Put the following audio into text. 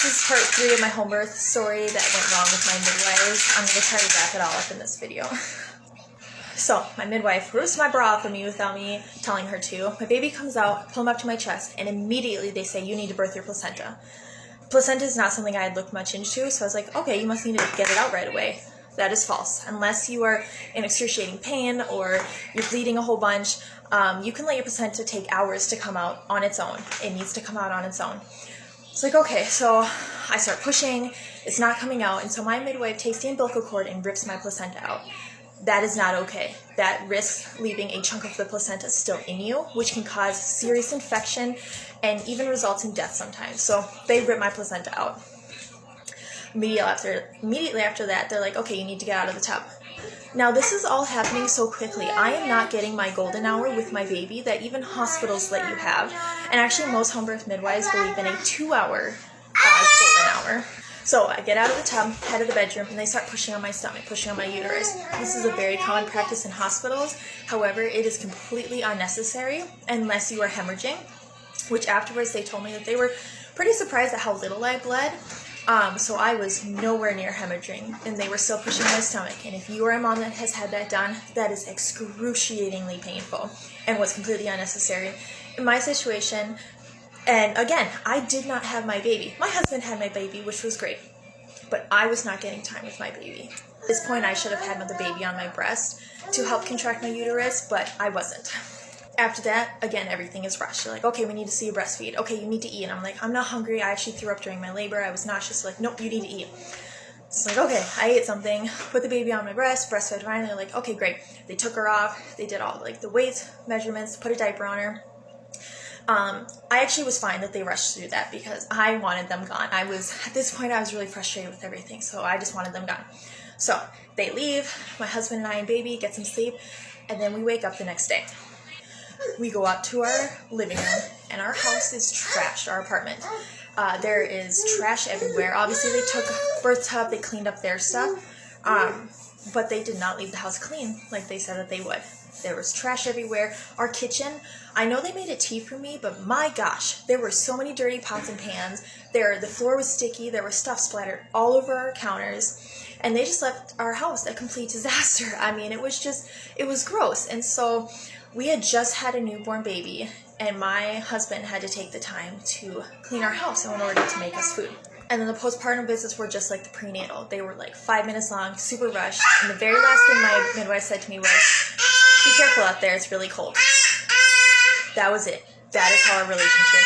This is part 3 of my home birth story that went wrong with my midwives. I'm going to try to wrap it all up in this video. So, my midwife rips my bra off of me without me telling her to. My baby comes out, pull him up to my chest, and immediately they say, you need to birth your placenta. Placenta is not something I had looked much into, so I was like, okay, you must need to get it out right away. That is false. Unless you are in excruciating pain or you're bleeding a whole bunch, you can let your placenta take hours to come out on its own. It needs to come out on its own. It's like, okay, so I start pushing, it's not coming out, and so my midwife takes the umbilical cord and rips my placenta out. That is not okay. That risks leaving a chunk of the placenta still in you, which can cause serious infection and even results in death sometimes. So they rip my placenta out. Immediately after that, they're like, okay, you need to get out of the tub. Now, this is all happening so quickly. I am not getting my golden hour with my baby that even hospitals let you have. And actually, most home birth midwives believe in a 2-hour golden hour. So I get out of the tub, head to the bedroom, and they start pushing on my stomach, pushing on my uterus. This is a very common practice in hospitals. However, it is completely unnecessary unless you are hemorrhaging, which afterwards they told me that they were pretty surprised at how little I bled. So I was nowhere near hemorrhaging, and they were still pushing my stomach. And if you are a mom that has had that done, that is excruciatingly painful and was completely unnecessary. In my situation, and again, I did not have my baby. My husband had my baby, which was great, but I was not getting time with my baby. At this point, I should have had the baby on my breast to help contract my uterus, but I wasn't. After that, again, everything is rushed. You're like, okay, we need to see you breastfeed. Okay, you need to eat. And I'm like, I'm not hungry. I actually threw up during my labor. I was nauseous. Like, nope, you need to eat. It's like, okay, I ate something, put the baby on my breast, breastfed fine. They're like, okay, great. They took her off. They did all like the weight measurements, put a diaper on her. I actually was fine that they rushed through that because I wanted them gone. At this point, I was really frustrated with everything, so I just wanted them gone. So they leave, my husband and I and baby get some sleep, and then we wake up the next day. We go out to our living room, and our house is trashed, our apartment. There is trash everywhere. Obviously, they took birth tub, they cleaned up their stuff, but they did not leave the house clean like they said that they would. There was trash everywhere. Our kitchen, I know they made a tea for me, but my gosh, there were so many dirty pots and pans. The floor was sticky. There was stuff splattered all over our counters. And they just left our house a complete disaster. I mean, it was gross. And so we had just had a newborn baby, and my husband had to take the time to clean our house in order to make us food. And then the postpartum visits were just like the prenatal. They were like 5 minutes long, super rushed. And the very last thing my midwife said to me was, be careful out there, it's really cold. That was it. That is how our relationship